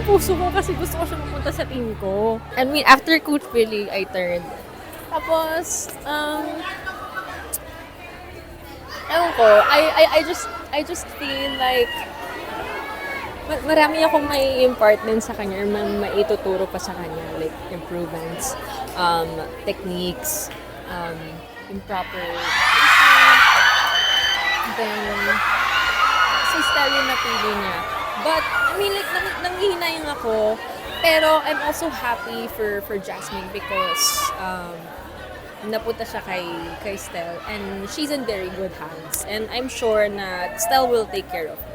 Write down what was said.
puso ko kasi gusto ko siya mapunta sa team ko. I mean, after Coach Billy, I turned. Tapos, ewan ko, I just feel like marami akong may impart din sa kanya or maituturo pa sa kanya, like improvements, techniques, improper then si style yung napili niya. But, I mean, like, nanghihinayang ako, pero I'm also happy for Jasmine because napunta siya kay Stel and she's in very good hands and I'm sure na Stel will take care of her.